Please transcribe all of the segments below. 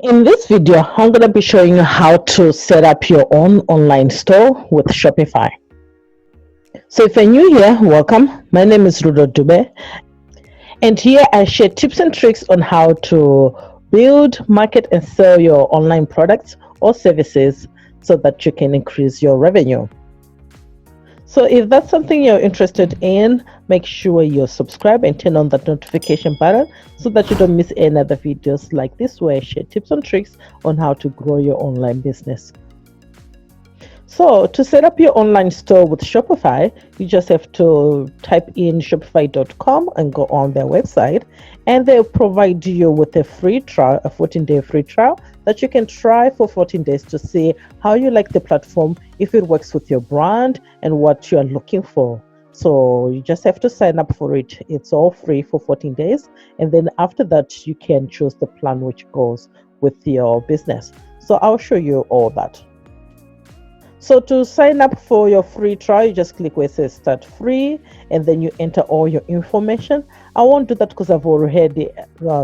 In this video, I'm going to be showing you how to set up your own online store with Shopify. So if you're new here, welcome. My name is Rudo Dube, and here I share tips and tricks on how to build, market, and sell your online products or services so that you can increase your revenue. So if that's something you're interested in, make sure you subscribe and turn on that notification button so that you don't miss any other videos like this where I share tips and tricks on how to grow your online business. So to set up your online store with Shopify, you just have to type in shopify.com and go on their website, and they'll provide you with a free trial, a 14-day free trial that you can try for 14 days to see how you like the platform, if it works with your brand and what you are looking for. So you just have to sign up for it. It's all free for 14 days. And then after that, you can choose the plan which goes with your business. So I'll show you all that. So to sign up for your free trial, you just click where it says start free, and then you enter all your information. I won't do that because I've already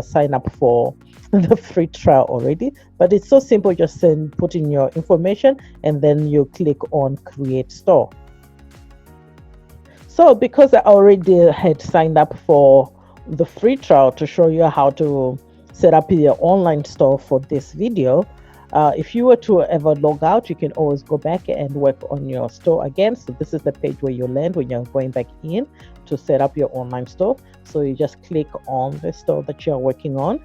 signed up for the free trial already, but it's so simple. Just put in your information and then you click on create store. So because I already had signed up for the free trial to show you how to set up your online store for this video, if you were to ever log out, you can always go back and work on your store again. So this is the page where you land when you're going back in to set up your online store. So you just click on the store that you're working on,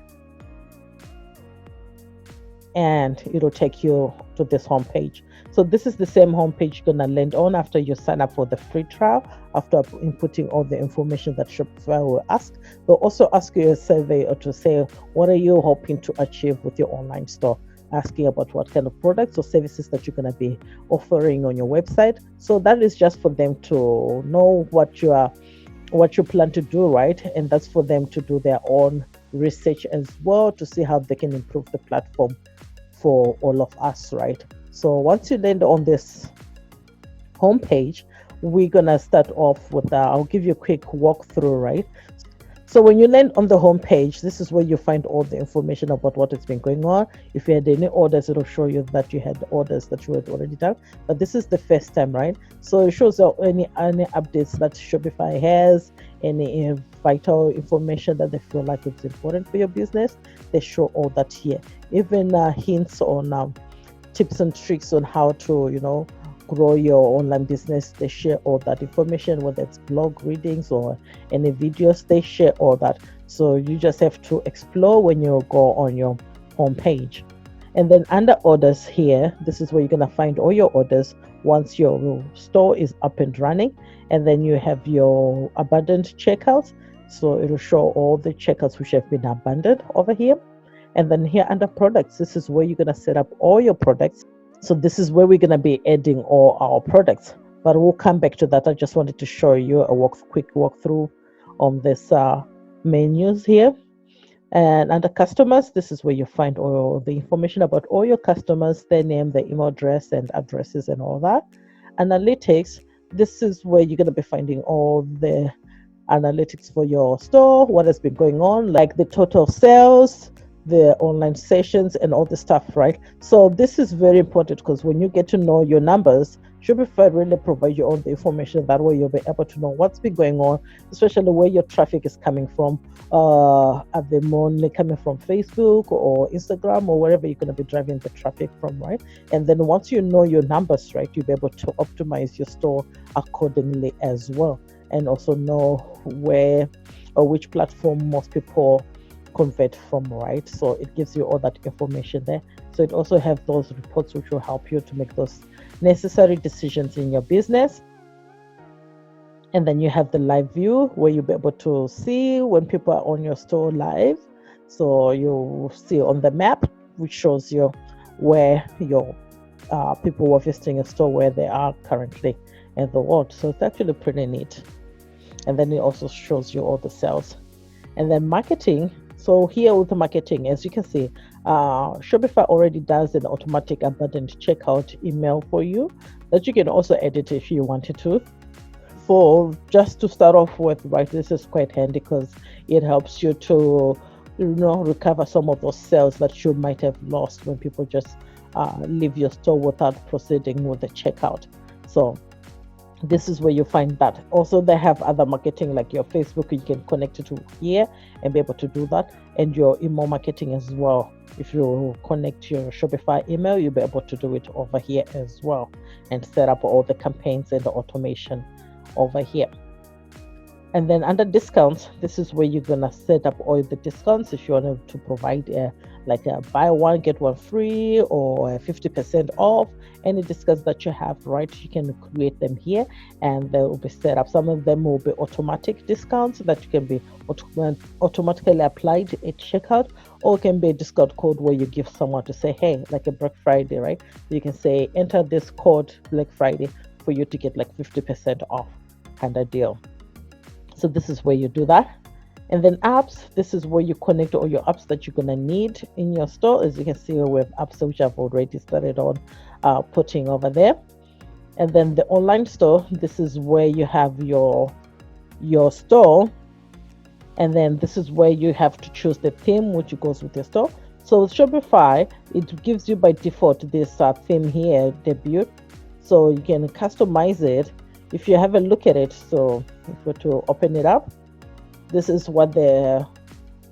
and it'll take you to this home page. So this is the same home page you're gonna land on after you sign up for the free trial. After inputting all the information that Shopify will ask, they'll also ask you a survey or to say, what are you hoping to achieve with your online store? Asking about what kind of products or services that you're going to be offering on your website. So that is just for them to know what you plan to do, right? And that's for them to do their own research as well to see how they can improve the platform for all of us, right? So once you land on this homepage, we're gonna start off with I'll give you a quick walkthrough, right? So when you land on the home page, this is where you find all the information about what has been going on. If you had any orders, it'll show you that you had orders that you had already done. But this is the first time, right? So it shows you any updates that Shopify has, any vital information that they feel like it's important for your business. They show all that here. Even hints on tips and tricks on how to, grow your online business. They share all that information, whether it's blog readings or any videos, they share all that. So you just have to explore when you go on your home page. And then under orders here, this is where you're going to find all your orders once your store is up and running. And then you have your abandoned checkouts. So it'll show all the checkouts which have been abandoned over here. And then here under products, this is where you're going to set up all your products. So this is where we're going to be adding all our products, but we'll come back to that. I just wanted to show you a quick walkthrough on this menus here. And under customers, this is where you find all the information about all your customers, their name, their email address and addresses and all that. Analytics, this is where you're going to be finding all the analytics for your store, what has been going on, like the total sales, the online sessions and all the stuff, right? So this is very important because when you get to know your numbers, Shopify really provide you all the information. That way you'll be able to know what's been going on, especially where your traffic is coming from. Are they mainly coming from Facebook or Instagram or wherever you're going to be driving the traffic from, right? And then once you know your numbers, right, you'll be able to optimize your store accordingly as well, and also know where or which platform most people convert from, right? So it gives you all that information there. So it also have those reports which will help you to make those necessary decisions in your business. And then you have the live view where you'll be able to see when people are on your store live. So you see on the map, which shows you where your people who are visiting your store, where they are currently in the world. So it's actually pretty neat. And then it also shows you all the sales. And then marketing. So here with the marketing, as you can see, Shopify already does an automatic abandoned checkout email for you that you can also edit if you wanted to. For just to start off with, right, this is quite handy because it helps you to recover some of those sales that you might have lost when people just leave your store without proceeding with the checkout. So this is where you find that. Also, they have other marketing like your Facebook, you can connect it to here and be able to do that, and your email marketing as well. If you connect your Shopify email, you'll be able to do it over here as well and set up all the campaigns and the automation over here. And then under discounts, this is where you're gonna set up all the discounts if you want to provide like a buy one get one free or 50% off. Any discounts that you have, right? You can create them here, and they will be set up. Some of them will be automatic discounts that you can be automatically applied at checkout, or it can be a discount code where you give someone to say, hey, like a Black Friday, right? You can say enter this code Black Friday for you to get like 50% off kind of deal. So this is where you do that. And then apps, this is where you connect all your apps that you're going to need in your store. As you can see, we have apps which I've already started on putting over there. And then the online store, this is where you have your store. And then this is where you have to choose the theme which goes with your store. So with Shopify, it gives you by default this theme here, debut. So you can customize it. If you have a look at it, so if we're to open it up, this is what the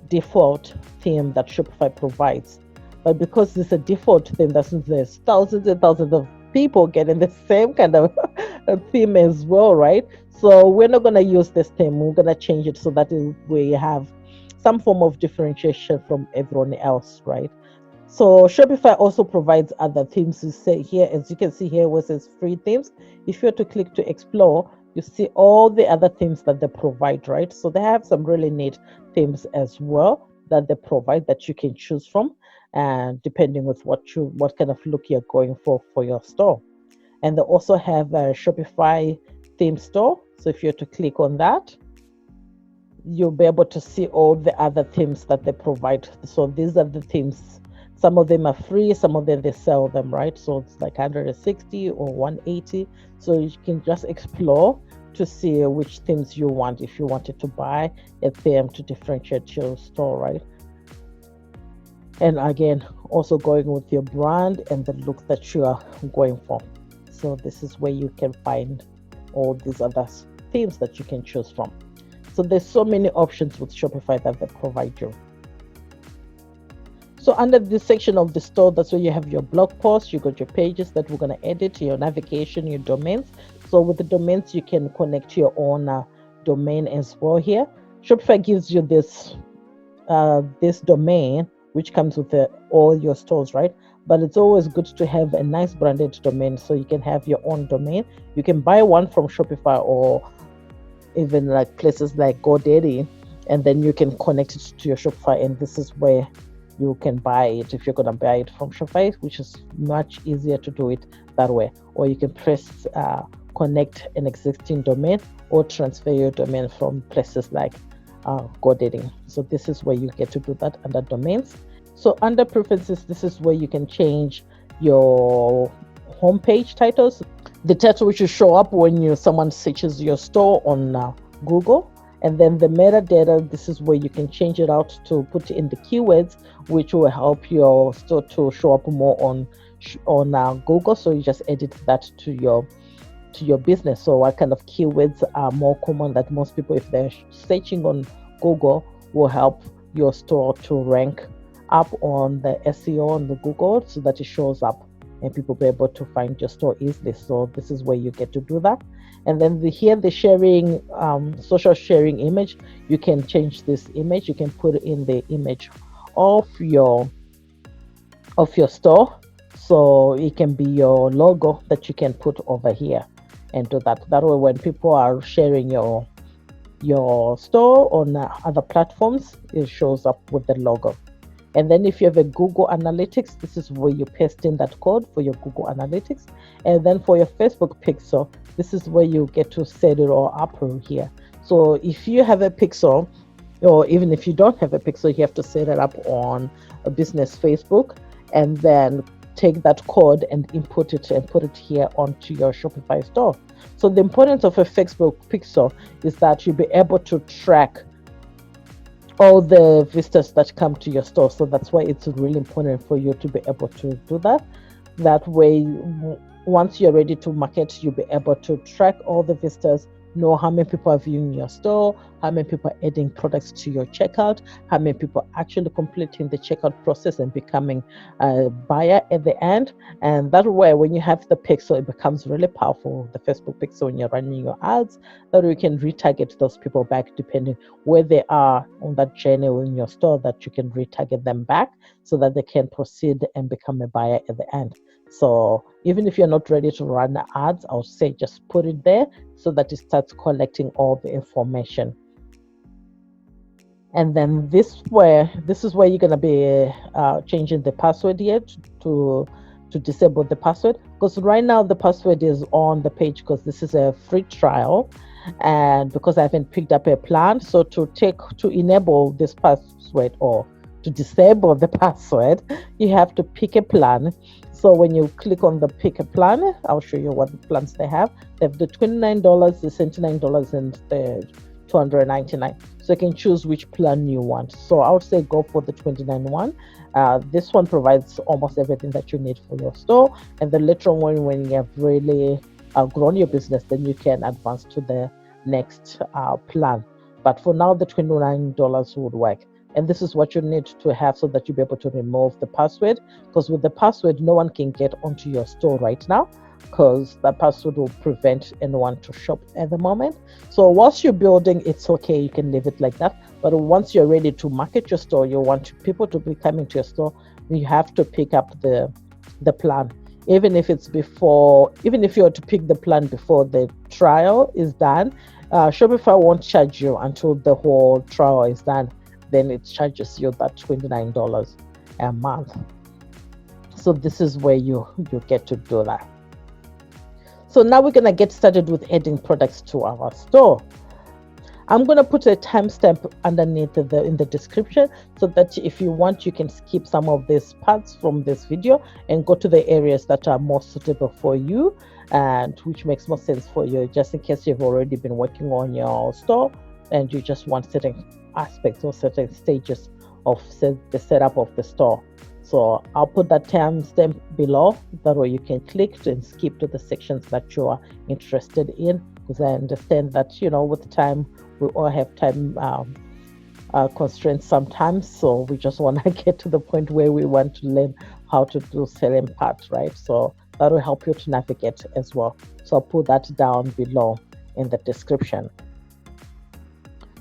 default theme that Shopify provides. But because it's a default theme, there's thousands and thousands of people getting the same kind of theme as well, right? So we're not going to use this theme. We're going to change it so that we have some form of differentiation from everyone else, right? So Shopify also provides other themes. You say here, as you can see here, where it says free themes. If you were to click to explore, you see all the other themes that they provide, right? So they have some really neat themes as well that they provide that you can choose from, and depending with what kind of look you're going for your store. And they also have a Shopify theme store. So if you were to click on that, you'll be able to see all the other themes that they provide. So these are the themes. Some of them are free, some of them they sell them, right? So it's like 160 or 180. So you can just explore to see which themes you want if you wanted to buy a theme to differentiate your store, right? And again, also going with your brand and the look that you are going for. So this is where you can find all these other themes that you can choose from. So there's so many options with Shopify that they provide you. So under this section of the store, that's where you have your blog posts, you got your pages that we're going to edit, your navigation, your domains. So with the domains, you can connect your own domain as well here. Shopify gives you this domain, which comes with all your stores, right? But it's always good to have a nice branded domain, so you can have your own domain. You can buy one from Shopify or even like places like GoDaddy, and then you can connect it to your Shopify, and this is where you can buy it if you're going to buy it from Shopify, which is much easier to do it that way. Or you can press connect an existing domain or transfer your domain from places like GoDaddy. So this is where you get to do that under domains. So under preferences, this is where you can change your homepage titles, the title which will show up when someone searches your store on Google. And then the metadata, this is where you can change it out to put in the keywords, which will help your store to show up more on Google. So you just edit that to your business. So what kind of keywords are more common that most people, if they're searching on Google, will help your store to rank up on the SEO on the Google, so that it shows up and people be able to find your store easily. So this is where you get to do that. And then here the sharing, social sharing image, you can change this image. You can put in the image of your store. So it can be your logo that you can put over here and do that. That way, when people are sharing your store on other platforms, it shows up with the logo. And then if you have a Google Analytics, this is where you paste in that code for your Google Analytics. And then for your Facebook pixel, this is where you get to set it all up here. So if you have a pixel, or even if you don't have a pixel, you have to set it up on a business Facebook, and then take that code and input it and put it here onto your Shopify store. So the importance of a Facebook pixel is that you'll be able to track all the visitors that come to your store. So that's why it's really important for you to be able to do that. That way, once you're ready to market, you'll be able to track all the visitors, know how many people are viewing your store, how many people are adding products to your checkout, how many people are actually completing the checkout process and becoming a buyer at the end. And that way, when you have the pixel, it becomes really powerful, the Facebook pixel, when you're running your ads, that we can retarget those people back depending where they are on that journey in your store, that you can retarget them back so that they can proceed and become a buyer at the end. So even if you're not ready to run ads, I would say just put it there so that it starts collecting all the information. And then this is where you're gonna be changing the password here to disable the password, because right now the password is on the page because this is a free trial, and because I haven't picked up a plan. So to enable this password or to disable the password, you have to pick a plan. So when you click on the pick a plan, I'll show you what the plans they have. They have the $29, the $79, and the $299. So you can choose which plan you want. So I would say go for the 29 one. This one provides almost everything that you need for your store. And the later on, when you have really grown your business, then you can advance to the next plan. But for now, the $29 would work. And this is what you need to have so that you'll be able to remove the password. Because with the password, no one can get onto your store right now, because that password will prevent anyone to shop at the moment. So whilst you're building, it's okay, you can leave it like that. But once you're ready to market your store, you want people to be coming to your store, you have to pick up the plan. Even if it's before, even if you were to pick the plan before the trial is done, Shopify won't charge you until the whole trial is done. Then it charges you that $29 a month. So this is where you get to do that. So now we're gonna get started with adding products to our store. I'm gonna put a timestamp underneath in the description, so that if you want, you can skip some of these parts from this video and go to the areas that are more suitable for you and which makes more sense for you, just in case you've already been working on your store and you just want certain aspects or certain stages of the setup of the store. So I'll put that timestamp below. That way you can click and skip to the sections that you are interested in, because I understand that, with time, we all have time constraints sometimes. So we just want to get to the point where we want to learn how to do certain parts, right? So that will help you to navigate as well. So I'll put that down below in the description.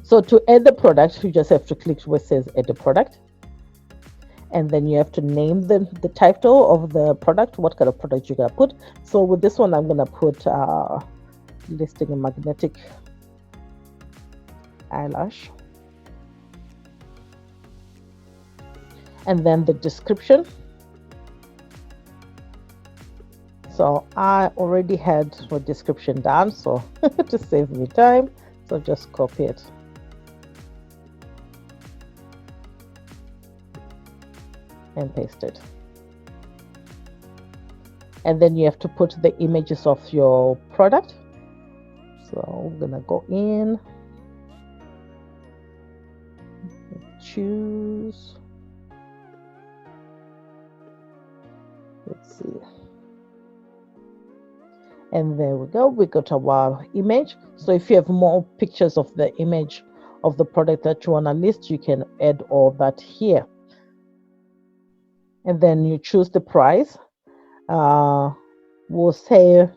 So to add the product, you just have to click where it says add the product. And then you have to name the title of the product, what kind of product you're going to put. So with this one, I'm going to put listing a magnetic eyelash. And then the description. So I already had a description done, so to save me time, so just copy it. And paste it. And then you have to put the images of your product. So I'm gonna go in, choose, let's see, and there we go, we got our image. So if you have more pictures of the image of the product that you want to list, you can add all that here. And then you choose the price. We'll say,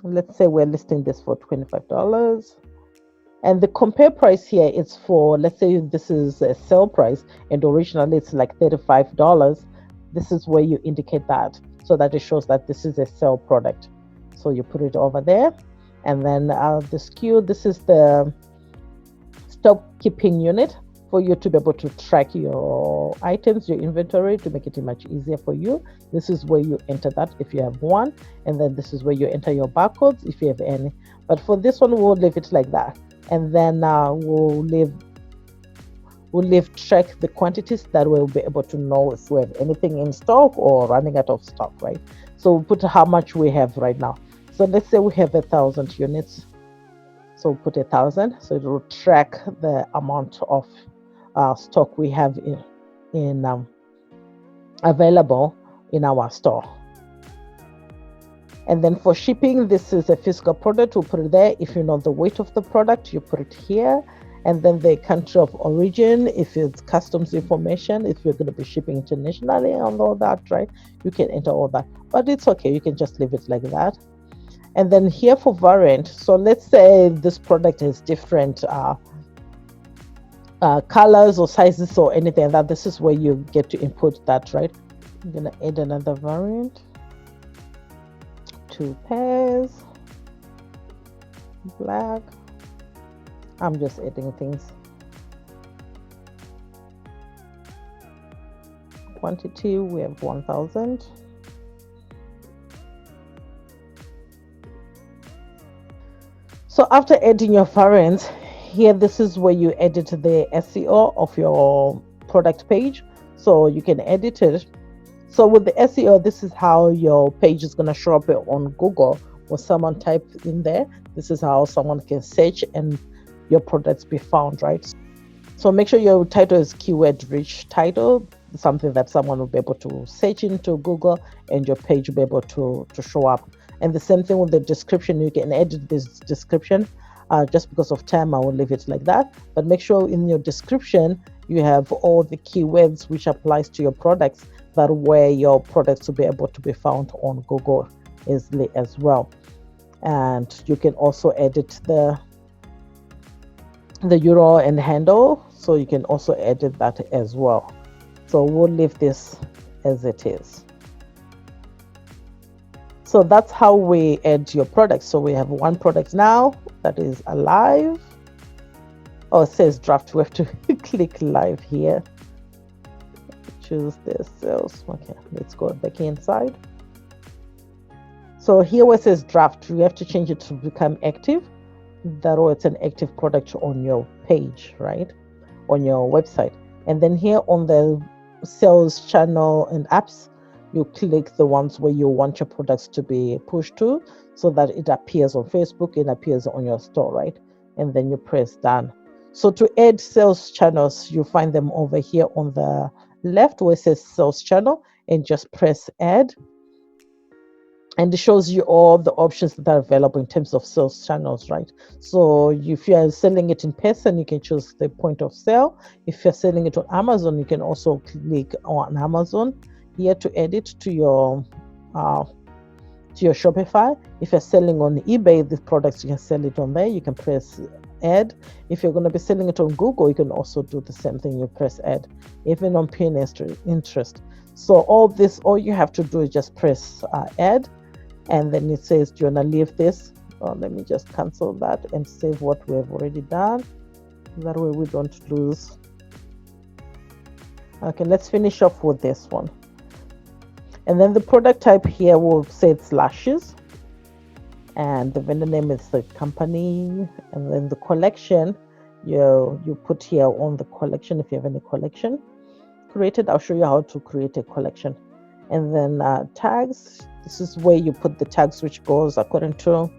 let's say we're listing this for $25. And the compare price here is for, let's say this is a sale price and originally it's like $35. This is where you indicate that, so that it shows that this is a sale product. So you put it over there. And then the SKU, this is the stock keeping unit, for you to be able to track your items, your inventory, to make it much easier for you. This is where you enter that if you have one, and then this is where you enter your barcodes if you have any. But for this one, we'll leave it like that, and then we'll leave track the quantities. That way we'll be able to know if we have anything in stock or running out of stock, right? So we'll put how much we have right now. So let's say we have 1,000 units. So put 1,000. So it will track the amount of stock we have in available in our store. And then for shipping, this is a physical product, we'll put it there. If you know the weight of the product, you put it here. And then the country of origin, if it's customs information, if you're going to be shipping internationally and all that, right? You can enter all that, but it's okay. You can just leave it like that. And then here for variant, so let's say this product has different colors or sizes or anything like that. This is where you get to input that, right? I'm going to add another variant. 2 pairs, black. I'm just adding things. Quantity, we have 1,000. So after adding your variants, here this is where you edit the SEO of your product page. So you can edit it. So with the SEO, this is how your page is going to show up on Google. When someone types in there, this is how someone can search and your products be found, right? So make sure your title is keyword rich title, something that someone will be able to search into Google and your page will be able to show up. And the same thing with the description. You can edit this description. Just because of time, I will leave it like that. But make sure in your description, you have all the keywords which applies to your products, that where your products will be able to be found on Google easily as well. And you can also edit the URL and handle, so you can also edit that as well. So we'll leave this as it is. So that's how we add your products. So we have one product now that is alive. Oh, it says draft. We have to click live here. Choose the sales. Okay, let's go back inside. So here where it says draft, we have to change it to become active. That way it's an active product on your page, right? On your website. And then here on the sales channel and apps, you click the ones where you want your products to be pushed to, so that it appears on Facebook, it appears on your store, right? And then you press done. So to add sales channels, you find them over here on the left where it says sales channel, and just press add. And it shows you all the options that are available in terms of sales channels, right? So if you are selling it in person, you can choose the point of sale. If you're selling it on Amazon, you can also click on Amazon here to add it to your Shopify. If you're selling on eBay, the products, you can sell it on there. You can press add. If you're going to be selling it on Google, you can also do the same thing. You press add, even on Pinterest. So all you have to do is just press add. And then it says, do you want to leave this? Let me just cancel that and save what we have already done. That way we don't lose. Okay, let's finish off with this one. And then the product type here will say it's lashes. And the vendor name is the company. And then the collection, you put here on the collection, if you have any collection created. I'll show you how to create a collection. And then tags. This is where you put the tags which goes according to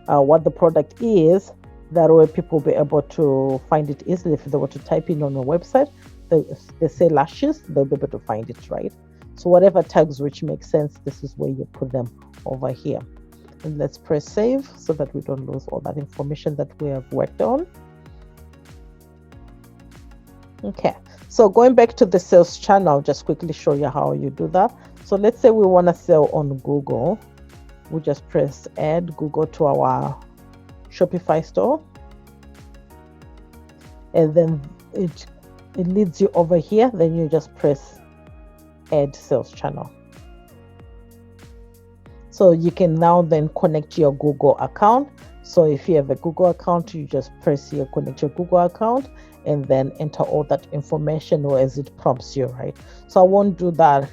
what the product is. That way people will be able to find it easily. If they were to type in on a website, they say lashes, they'll be able to find it, right? So whatever tags which make sense, this is where you put them over here. And let's press save so that we don't lose all that information that we have worked on. Okay, so going back to the sales channel, just quickly show you how you do that. So let's say we want to sell on Google. We just press add Google to our Shopify store. And then it leads you over here. Then you just press add sales channel. So you can now then connect your Google account. So if you have a Google account, you just press here, connect your Google account, and then enter all that information or as it prompts you, right? So I won't do that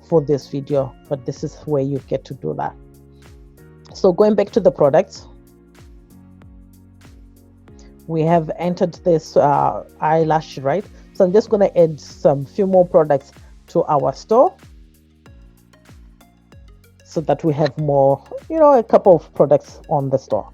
for this video, but this is where you get to do that. So going back to the products, we have entered this eyelash, right? So I'm just going to add some few more products to our store so that we have more, a couple of products on the store.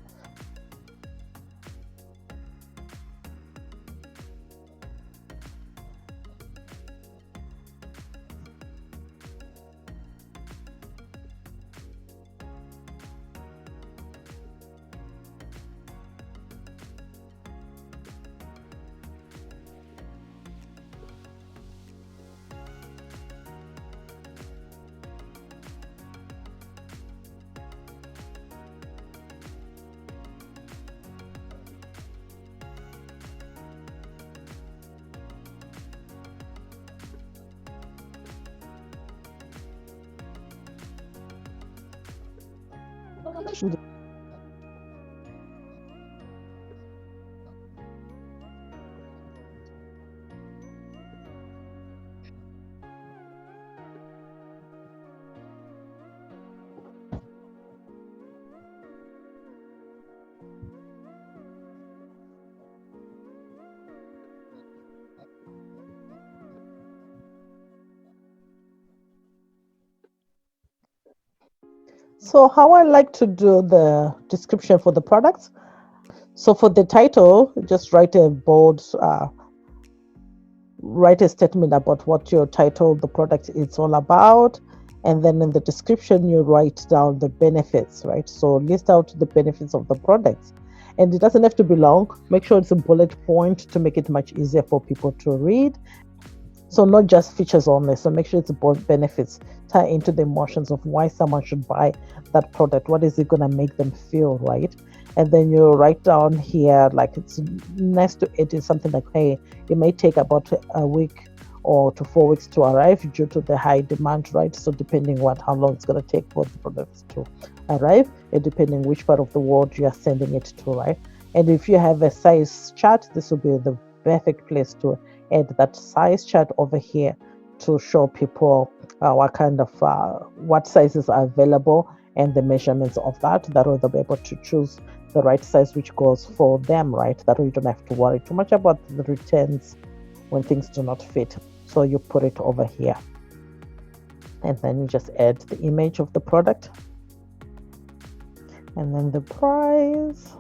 So how I like to do the description for the products. So for the title, just write a bold, write a statement about what your title, the product is all about. And then in the description, you write down the benefits, right? So list out the benefits of the products. And it doesn't have to be long. Make sure it's a bullet point to make it much easier for people to read. So not just features only. So make sure it's both benefits tie into the emotions of why someone should buy that product. What is it gonna make them feel, right? And then you write down here, like it's nice to edit something like, hey, it may take about a week or to 4 weeks to arrive due to the high demand, right? So depending what how long it's gonna take for the products to arrive, and depending which part of the world you are sending it to, right? And if you have a size chart, this will be the perfect place to add that size chart over here to show people what kind of what sizes are available and the measurements of that. That way they'll be able to choose the right size which goes for them, right? That way you don't have to worry too much about the returns when things do not fit. So you put it over here, and then you just add the image of the product and then the price.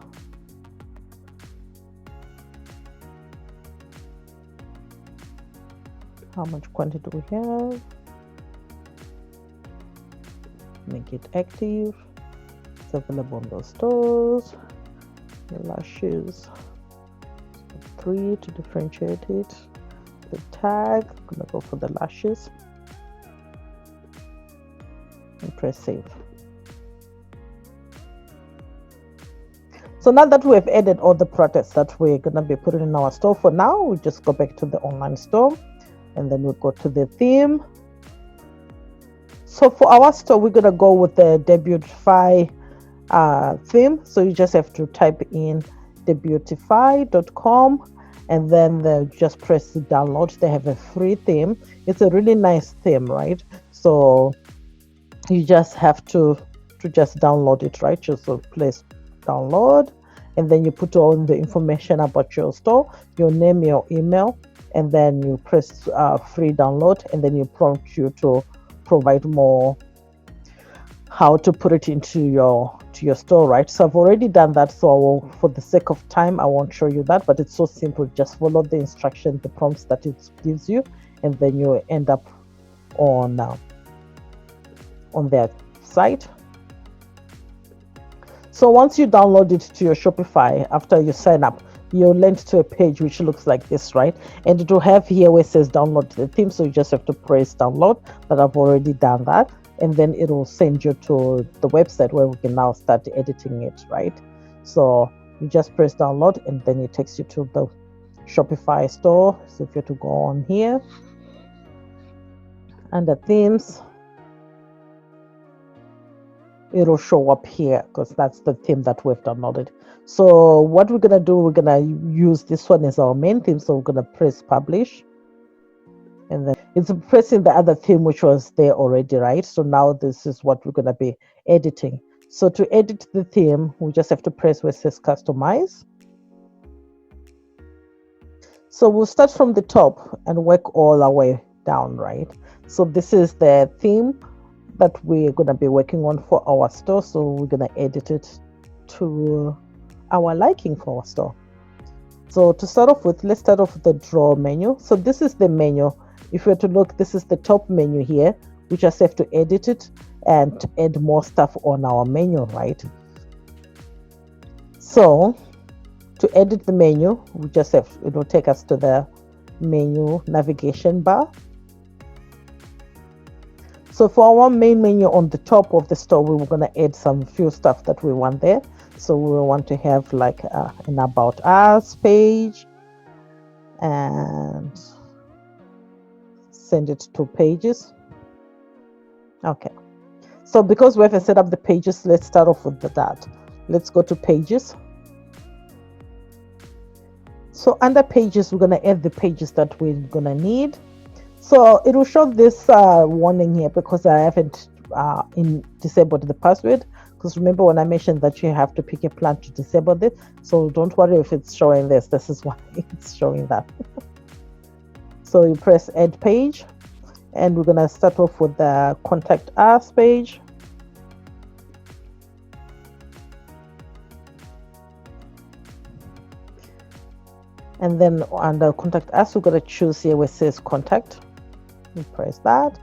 How much quantity we have, make it active, it's available in those stores. The lashes, 3 to differentiate it. The tag, I'm gonna go for the lashes and press save. So now that we have added all the products that we're gonna be putting in our store, for now we just go back to the online store and then we'll go to the theme. So for our store, we're gonna go with the Debutify theme. So you just have to type in debutify.com and then just press download. They have a free theme. It's a really nice theme, right? So you just have to just download it, right? Just so place download, and then you put all the information about your store, your name, your email, and then you press free download, and then you prompt you to provide more how to put it into your store, right? So I've already done that, so for the sake of time I won't show you that, but it's so simple. Just follow the instructions, the prompts that it gives you, and then you end up on their site. So once you download it to your Shopify, after you sign up, you'll land to a page which looks like this, right? And it will have here where it says download the theme, so you just have to press download, but I've already done that. And then it will send you to the website where we can now start editing it, right? So you just press download and then it takes you to the Shopify store. So if you have to go on here under themes, it'll show up here because that's the theme that we've downloaded. So what we're gonna do, we're gonna use this one as our main theme. So we're gonna press publish, and then it's pressing the other theme which was there already, right? So now this is what we're gonna be editing. So to edit the theme, we just have to press where it says customize. So we'll start from the top and work all our way down, right? So this is the theme that we're going to be working on for our store. So we're going to edit it to our liking for our store. So to start off with, let's start off with the draw menu. So this is the menu. If you were to look, this is the top menu here. We just have to edit it and add more stuff on our menu, right? So to edit the menu, we just have, it will take us to the menu navigation bar. So for our main menu on the top of the store, we were going to add some few stuff that we want there. So we want to have like an about us page and send it to pages. Okay. So because we have set up the pages, let's start off with that. Let's go to pages. So under pages, we're going to add the pages that we're going to need. So it will show this warning here because I haven't disabled the password. Because remember when I mentioned that you have to pick a plan to disable this. So don't worry if it's showing this. This is why it's showing that. So you press add page. And we're going to start off with the contact us page. And then under contact us, we're going to choose here where it says contact. You press that.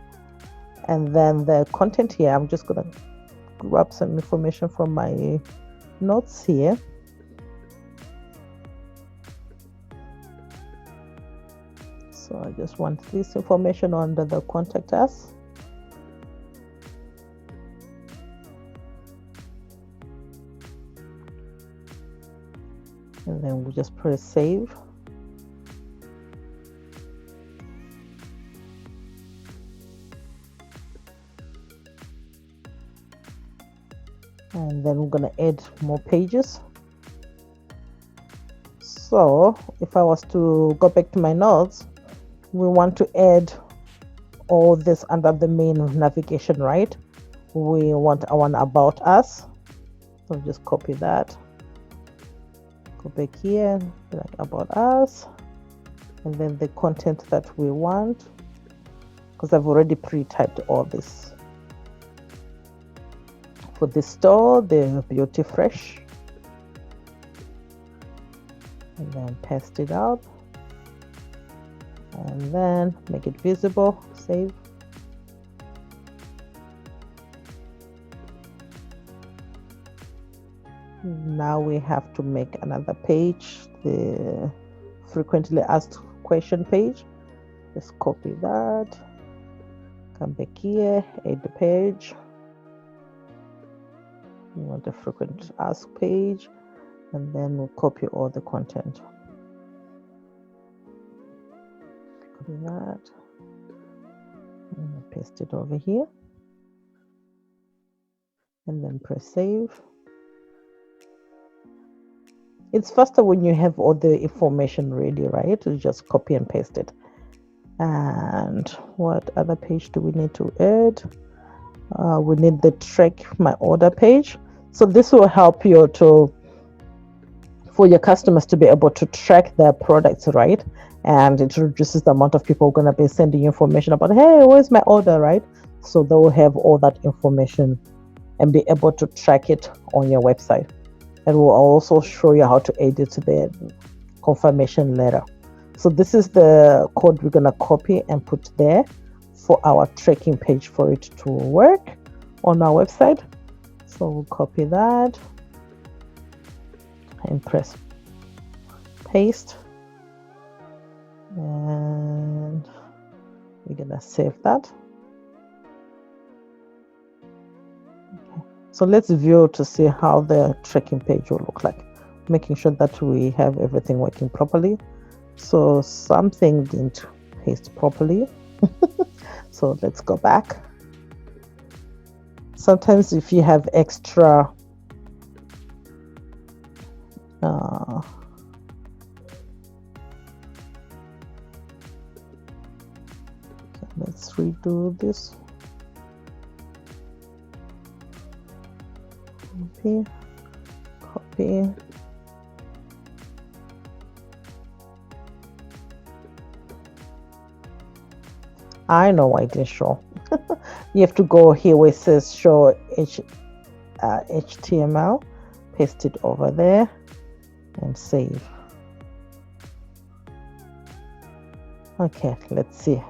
And then the content here, I'm just going to grab some information from my notes here. So I just want this information under the contact us. And then we'll just press save. And then we're going to add more pages. So if I was to go back to my notes, we want to add all this under the main navigation, right? We want one about us. So just copy that. Go back here, like about us. And then the content that we want, because I've already pre-typed all this. For the store, the Beauty Fresh. And then paste it out. And then make it visible, save. Now we have to make another page, the frequently asked question page. Just copy that, come back here, add the page. We want a frequent ask page, and then we'll copy all the content. Copy that, and paste it over here, and then press save. It's faster when you have all the information ready, right? You just copy and paste it. And what other page do we need to add? We need the track my order page. So this will help you for your customers to be able to track their products, right? And it reduces the amount of people going to be sending you information about, hey, where's my order, right? So they will have all that information and be able to track it on your website. And we'll also show you how to add it to the confirmation letter. So this is the code we're going to copy and put there for our tracking page for it to work on our website. So we'll copy that and press paste. And we're going to save that. So let's view to see how the tracking page will look like, making sure that we have everything working properly. So something didn't paste properly. So let's go back. Sometimes if you have extra let's redo this. Copy. I know why it didn't show. You have to go here where it says show HTML, paste it over there and save. Okay, let's see.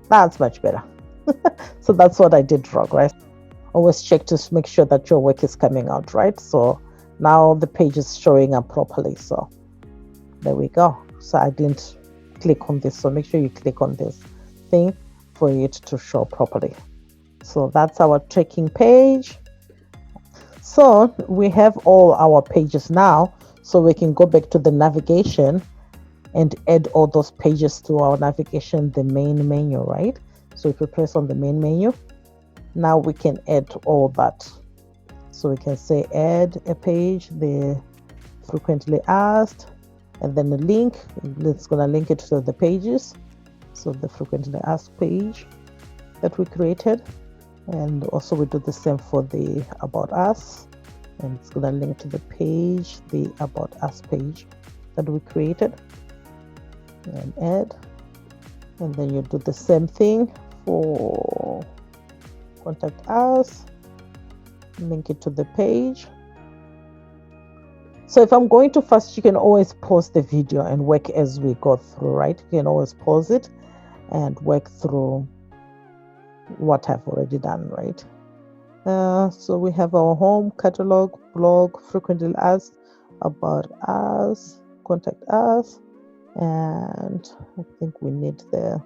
That's much better. So that's what I did wrong, right? Always check to make sure that your work is coming out right. So now the page is showing up properly. So there we go. So I didn't click on this, so make sure you click on this thing for it to show properly. So that's our tracking page. So we have all our pages now, so we can go back to the navigation and add all those pages to our navigation, the main menu, right? So if we press on the main menu, now we can add all that. So we can say add a page, the frequently asked, and then a link. It's going to link it to the pages. So the frequently asked page that we created. And also we do the same for the about us. And it's going to link to the page, the about us page that we created. And add. And then you do the same thing for contact us. Link it to the page. So if I'm going too fast, you can always pause the video and work as we go through, right? You can always pause it and work through what I've already done, right? So we have our home, catalog, blog, frequently asked, about us, contact us, and I think we need the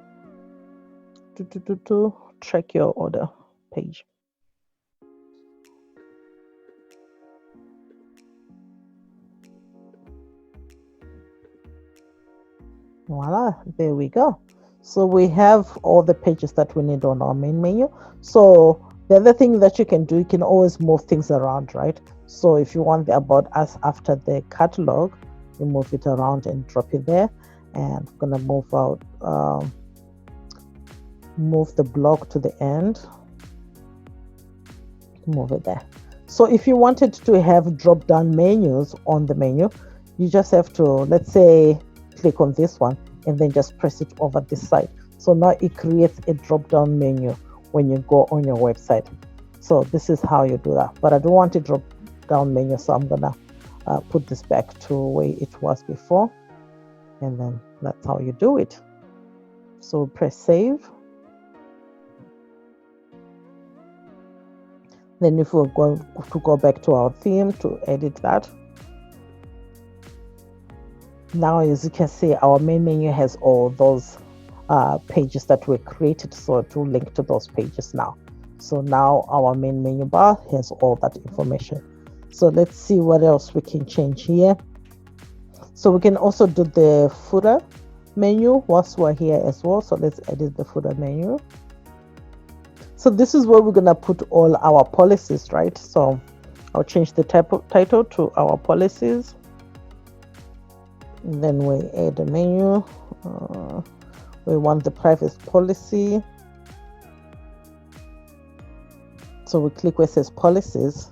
to track your order page. Voila, there we go. So we have all the pages that we need on our main menu. So the other thing that you can do, you can always move things around, right? So if you want the about us after the catalog, you move it around and drop it there. And I'm gonna move out, move the blog to the end, move it there. So if you wanted to have drop down menus on the menu, you just have to, let's say, click on this one and then just press it over this side. So now it creates a drop down menu when you go on your website. So this is how you do that, but I don't want a drop down menu, so I'm gonna put this back to where it was before, and then that's how you do it. So press save. Then if we're going to go back to our theme to edit that, now as you can see, our main menu has all those pages that were created, so to link to those pages now. So now our main menu bar has all that information. So let's see what else we can change here. So we can also do the footer menu whilst we're here as well. So let's edit the footer menu. So this is where we're gonna put all our policies, right? So I'll change the title to our policies. And then we add a menu. We want the privacy policy. So we click where it says policies.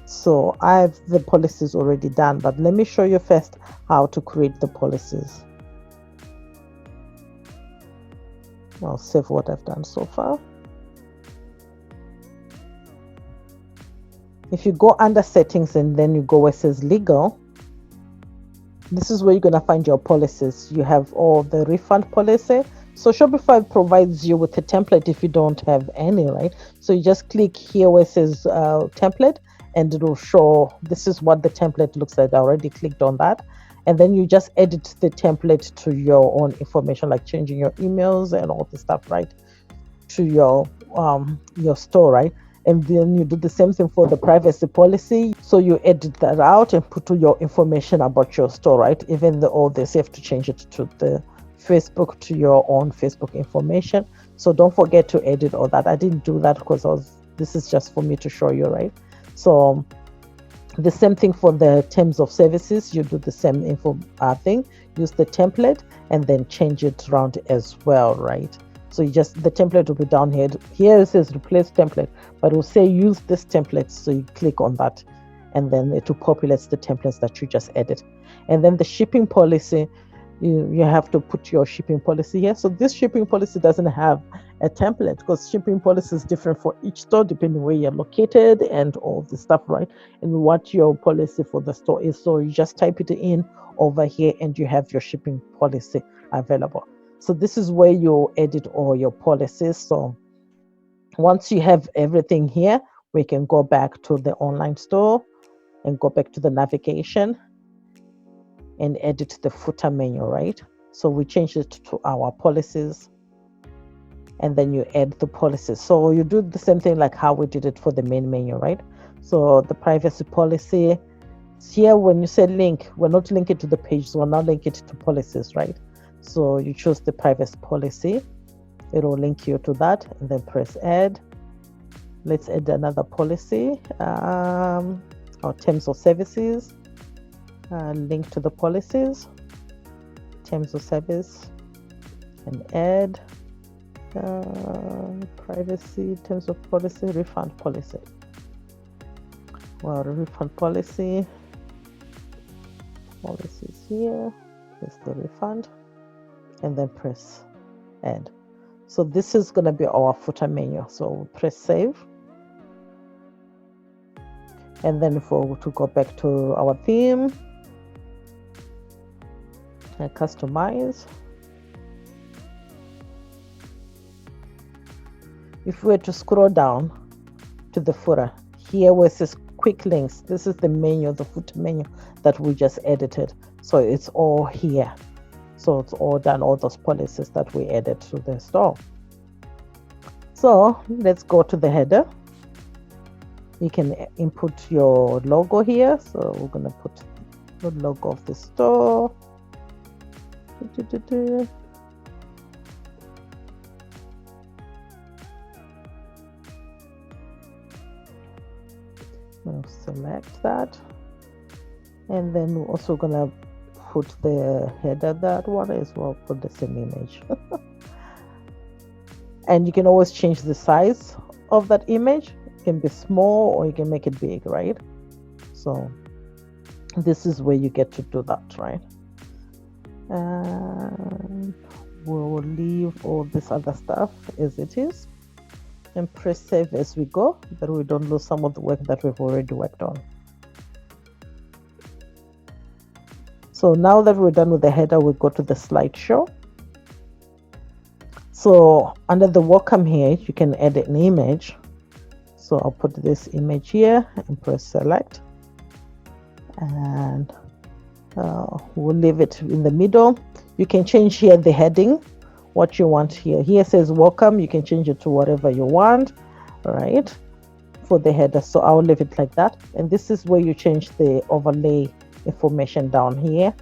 So I have the policies already done, but let me show you first how to create the policies. I'll save what I've done so far. If you go under settings and then you go where it says legal, this is where you're going to find your policies. You have all the refund policy. So Shopify provides you with a template if you don't have any, right? So you just click here where it says template, and it will show this is what the template looks like. I already clicked on that. And then you just edit the template to your own information, like changing your emails and all this stuff, right? To your store, right? And then you do the same thing for the privacy policy. So you edit that out and put your information about your store, right? Even though they have to change it to the Facebook, to your own Facebook information. So don't forget to edit all that. I didn't do that because this is just for me to show you, right? So the same thing for the terms of services. You do the same info thing. Use the template and then change it around as well, right? So you just, the template will be down here. Here it says replace template, but it will say use this template. So you click on that and then it will populate the templates that you just added. And then the shipping policy, you have to put your shipping policy here. So this shipping policy doesn't have a template because shipping policy is different for each store depending where you're located and all this stuff, right? And what your policy for the store is. So you just type it in over here and you have your shipping policy available. So this is where you edit all your policies. So once you have everything here, we can go back to the online store and go back to the navigation and edit the footer menu, right? So we change it to our policies and then you add the policies. So you do the same thing like how we did it for the main menu, right? So the privacy policy here, when you say link, we're not linking to the page, so we're now linking it to policies, right? So you choose the privacy policy It will link you to that, and then press add. Let's add another policy, or terms of services. Link to the policies, terms of service, and add privacy, terms of policy, refund policy. Well, refund policies here. There's the refund, and then press add. So this is going to be our footer menu. So we'll press save. And then to go back to our theme, and customize. If we were to scroll down to the footer, here where it says quick links, this is the menu, the footer menu that we just edited. So it's all here. So it's all done, all those policies that we added to the store. So let's go to the header. You can input your logo here. So we're going to put the logo of the store. We'll select that. And then we're also going to put the header, that one as well, put the same image. And you can always change the size of that image. It can be small or you can make it big, right? So this is where you get to do that, right? And we'll leave all this other stuff as it is and press save as we go, that we don't lose some of the work that we've already worked on. So now that we're done with the header, we'll go to the slideshow. So under the welcome here, you can add an image. So I'll put this image here and press select. And we'll leave it in the middle. You can change here the heading, what you want here. Here says welcome. You can change it to whatever you want, right, for the header. So I'll leave it like that. And this is where you change the overlay information down here.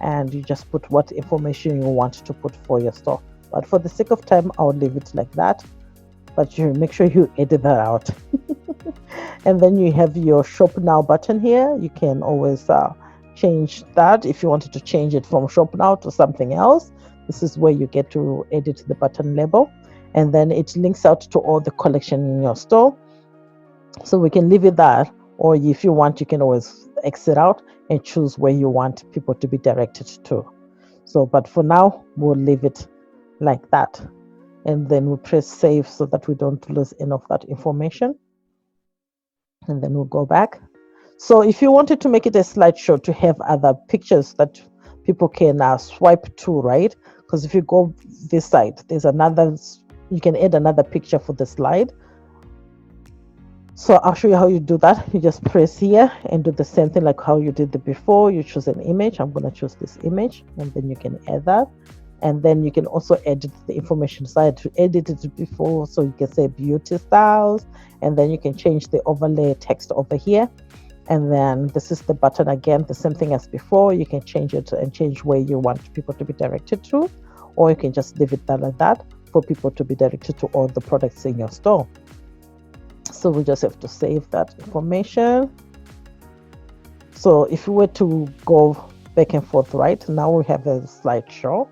And you just put what information you want to put for your store. But for the sake of time, I'll leave it like that. But you make sure you edit that out. And then you have your shop now button here. You can always change that if you wanted to change it from shop now to something else. This is where you get to edit the button label. And then it links out to all the collection in your store. So we can leave it there. Or if you want, you can always exit out and choose where you want people to be directed to. So, but for now, we'll leave it like that. And then we'll press save so that we don't lose any of that information. And then we'll go back. So if you wanted to make it a slideshow to have other pictures that people can swipe to, right? Because if you go this side, there's another, you can add another picture for the slide. So I'll show you how you do that. You just press here and do the same thing like how you did it before. You choose an image. I'm going to choose this image, and then you can add that. And then you can also edit the information side to edit it before. So you can say beauty styles, and then you can change the overlay text over here. And then this is the button again, the same thing as before. You can change it and change where you want people to be directed to, or you can just leave it like that for people to be directed to all the products in your store. So we just have to save that information. So if we were to go back and forth, right, now we have a slideshow.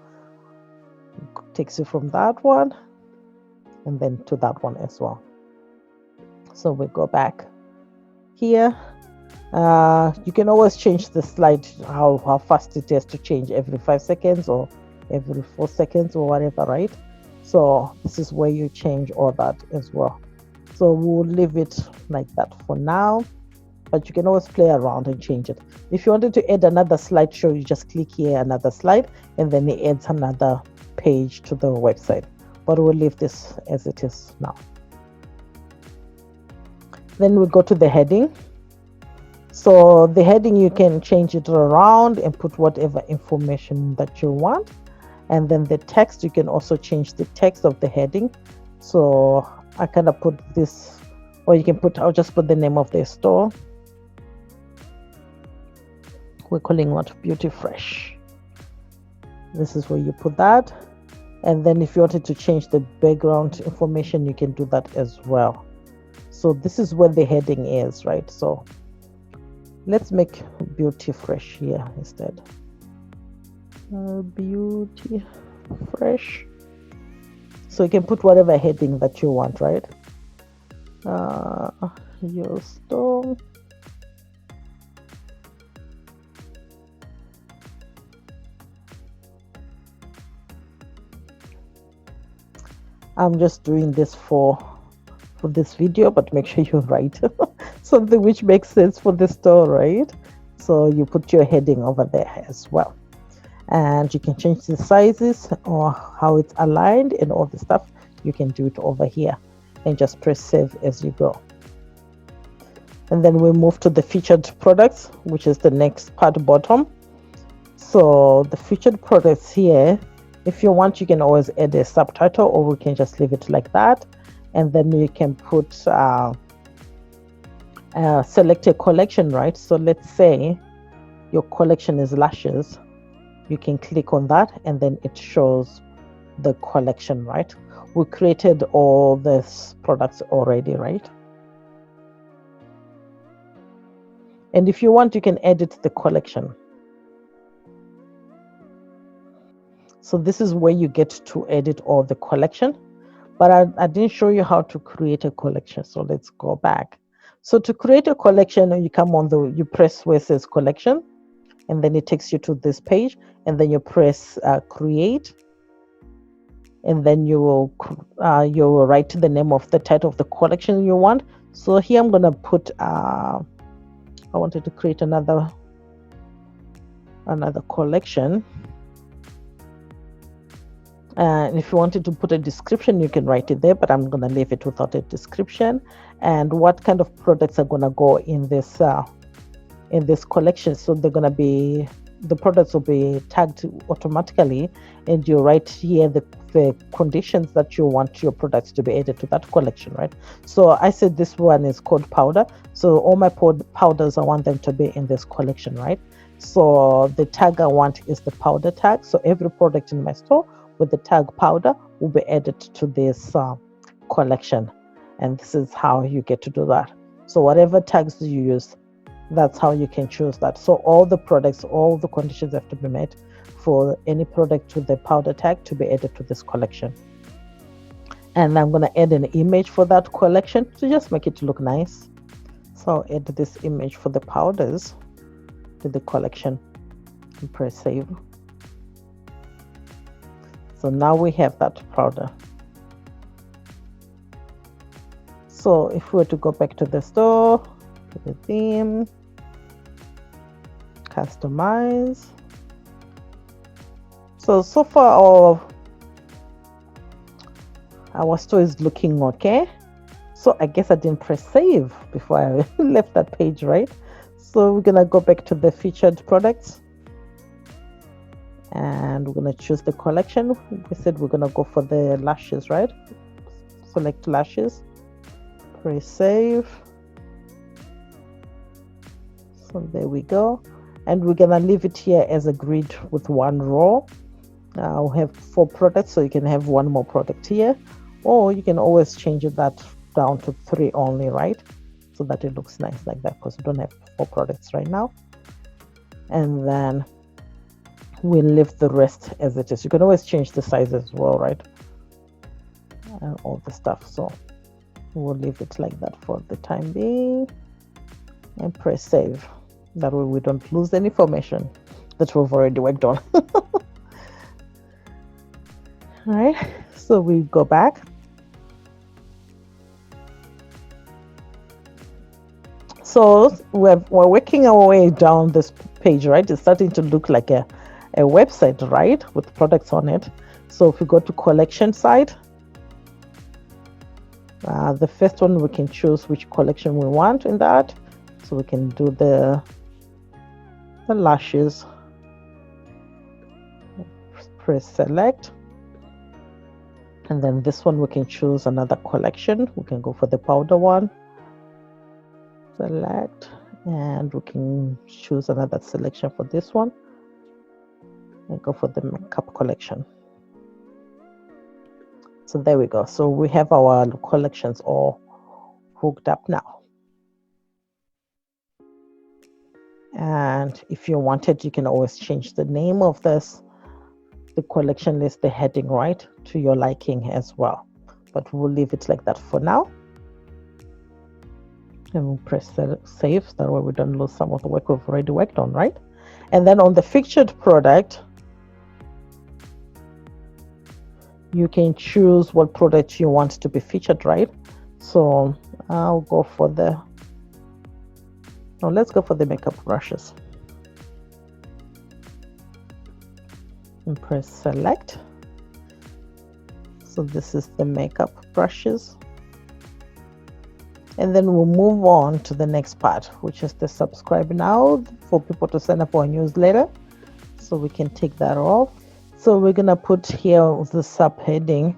Takes you from that one and then to that one as well. So we go back here. You can always change the slide, how fast it is to change every 5 seconds or every 4 seconds or whatever, right? So this is where you change all that as well. So we'll leave it like that for now, but you can always play around and change it. If you wanted to add another slideshow, you just click here, another slide, and then it adds another page to the website. But we'll leave this as it is now. Then we go to the heading. So the heading, you can change it around and put whatever information that you want. And then the text, you can also change the text of the heading. So I kind of put this, or you can put, I'll just put the name of the store. We're calling what? Beauty Fresh. This is where you put that. And then if you wanted to change the background information, you can do that as well. So this is where the heading is, right? So let's make beauty fresh here instead. Beauty fresh. So you can put whatever heading that you want, right? Your store. I'm just doing this for this video, but make sure you write something which makes sense for the store, right? So you put your heading over there as well, and you can change the sizes or how it's aligned and all the stuff. You can do it over here and just press save as you go. And then we move to the featured products, which is the next part bottom. So the featured products here, if you want, you can always add a subtitle, or we can just leave it like that. And then you can put select a collection, right? So let's say your collection is lashes. You can click on that and then it shows the collection, right? We created all these products already, right? And if you want, you can edit the collection. So this is where you get to edit all the collection, but I didn't show you how to create a collection. So let's go back. So to create a collection, you come on you press where it says collection, and then it takes you to this page, and then you press create, and then you will write the name of the title of the collection you want. So here I'm gonna put I wanted to create another collection. And if you wanted to put a description, you can write it there, but I'm going to leave it without a description. And what kind of products are going to go in this collection? So they're going to be, the products will be tagged automatically, and you write here the conditions that you want your products to be added to that collection, right? So I said this one is called powder. So all my powders, I want them to be in this collection, right? So the tag I want is the powder tag. So every product in my store with the tag powder will be added to this collection, and this is how you get to do that. So whatever tags you use, that's how you can choose that. So all the products, all the conditions have to be met for any product with the powder tag to be added to this collection. And I'm going to add an image for that collection to just make it look nice. So I'll add this image for the powders to the collection and press save. So now we have that powder. So if we were to go back to the store, to the theme, customize. So far our store is looking okay. So I guess I didn't press save before I left that page, right? So we're gonna go back to the featured products, and we're gonna choose the collection. We said we're gonna go for the lashes, right? Select lashes, press save. So there we go. And we're gonna leave it here as a grid with one row. I'll have 4 products, so you can have one more product here, or you can always change that down to 3 only, right? So that it looks nice like that, because we don't have 4 products right now. And then we'll leave the rest as it is. You can always change the size as well, right? And all the stuff. So we'll leave it like that for the time being, and press save. That way we don't lose any information that we've already worked on. All right, so we go back. So we're working our way down this page, right? It's starting to look like a website, right, with products on it. So if we go to collection side, the first one, we can choose which collection we want in that. So we can do the lashes, press select, and then this one we can choose another collection. We can go for the powder one, select, and we can choose another selection for this one and go for the makeup collection. So there we go. So we have our collections all hooked up now. And if you wanted, you can always change the name of this, the collection list, the heading, right, to your liking as well. But we'll leave it like that for now. And we'll press save, so that way we don't lose some of the work we've already worked on, right? And then on the featured product, you can choose what product you want to be featured, right? So I'll go for let's go for the makeup brushes. And press select. So this is the makeup brushes. And then we'll move on to the next part, which is the subscribe now for people to sign up for a newsletter. So we can take that off. So we're going to put here the subheading.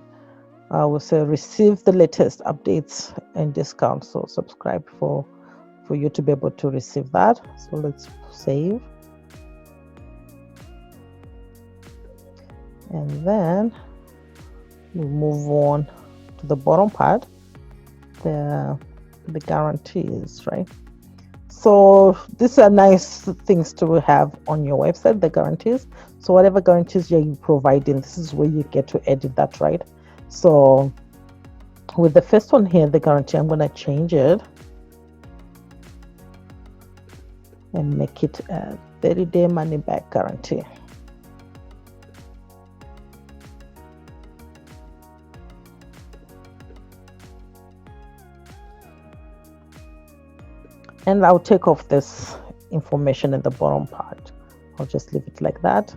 We'll say receive the latest updates and discounts. So subscribe for you to be able to receive that. So let's save. And then we'll move on to the bottom part, the guarantees, right? So these are nice things to have on your website, the guarantees. So whatever guarantees you're providing, this is where you get to edit that, right? So with the first one here, the guarantee, I'm going to change it and make it a 30-day money back guarantee. And I'll take off this information in the bottom part. I'll just leave it like that.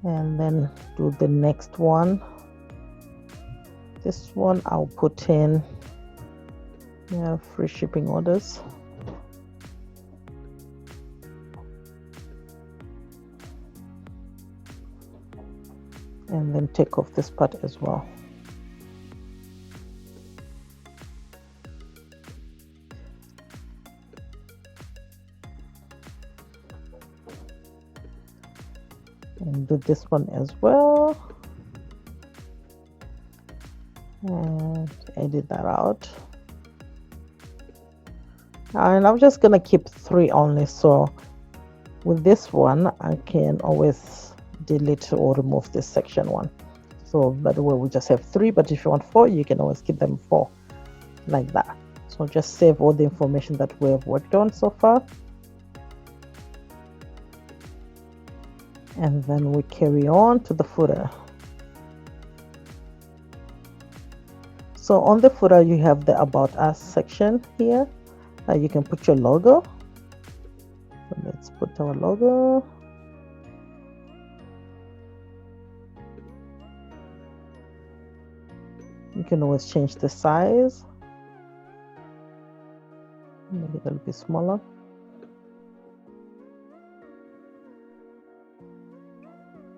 And then do the next one. This one I'll put in free shipping orders. And then take off this part as well. And do this one as well. And edit that out. And I'm just gonna keep 3 only. So with this one, I can always delete or remove this section 1. So by the way, we just have 3, but if you want 4, you can always keep them 4 like that. So just save all the information that we have worked on so far. And then we carry on to the footer. So on the footer, you have the About Us section here. You can put your logo. So let's put our logo. You can always change the size. Maybe a little bit smaller.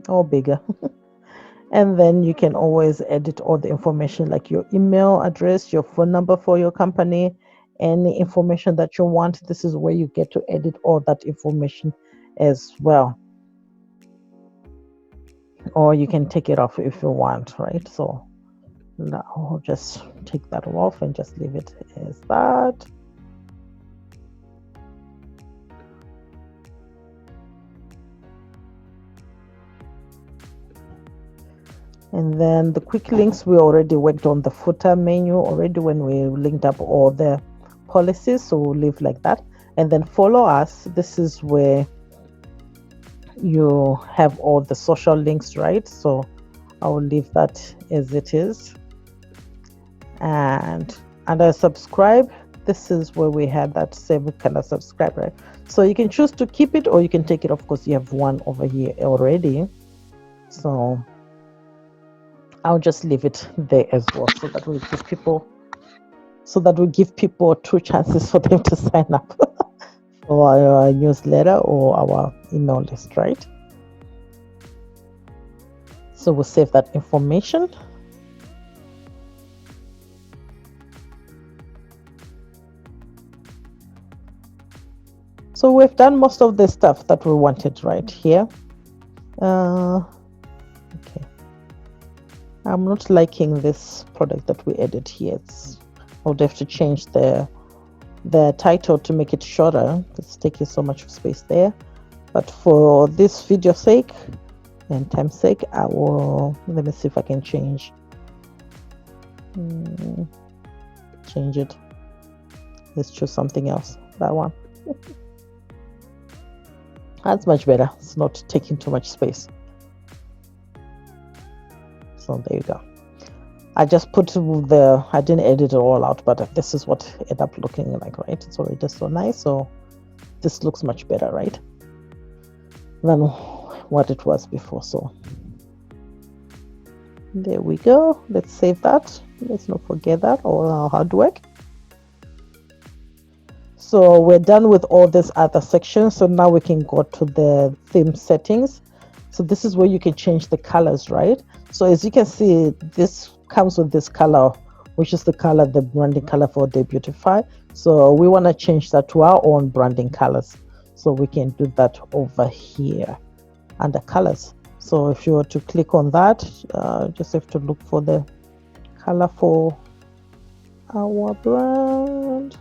Or bigger. And then you can always edit all the information like your email address, your phone number for your company, any information that you want. This is where you get to edit all that information as well. Or you can take it off if you want, right? So now I'll just take that off and just leave it as that. And then the quick links, we already worked on the footer menu already when we linked up all the policies. So we'll leave like that. And then follow us. This is where you have all the social links, right? So I will leave that as it is. And under subscribe, this is where we had that same kind of subscribe, right? So you can choose to keep it or you can take it off because you have one over here already. So I'll just leave it there as well, so that we give people 2 chances for them to sign up for our newsletter or our email list, right? So we'll save that information. So we've done most of the stuff that we wanted right here. Okay. I'm not liking this product that we added here. I would have to change the title to make it shorter. It's taking so much space there. But for this video sake and time sake, I will, let me see if I can change it. Let's choose something else. That one. That's much better. It's not taking too much space. So there you go. I just put I didn't edit it all out, but this is what it ended up looking like, right? It's already so nice. So this looks much better, right? Than what it was before. So there we go. Let's save that. Let's not forget that, all our hard work. So we're done with all this other section. So now we can go to the theme settings. So this is where you can change the colors, right? So as you can see, this comes with this color, which is the color, the branding color for Debutify. So we want to change that to our own branding colors. So we can do that over here under colors. So if you were to click on that, just have to look for the color for our brand.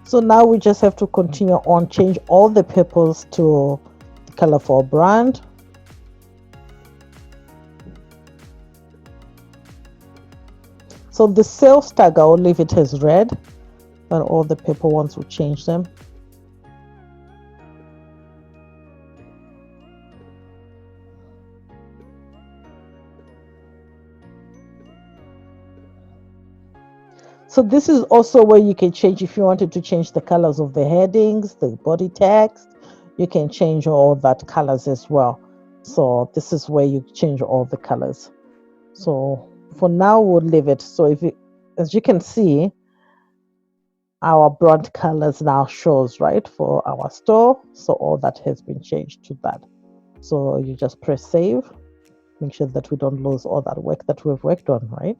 So now we just have to continue on, change all the purples to the color for our brand. So the sales tag, I'll leave it as red, but all the purple ones will change them. So this is also where you can change, if you wanted to change the colors of the headings, the body text, you can change all that colors as well. So this is where you change all the colors. So for now, we'll leave it. So as you can see, our brand colors now shows, right, for our store. So all that has been changed to that. So you just press save. Make sure that we don't lose all that work that we've worked on, right?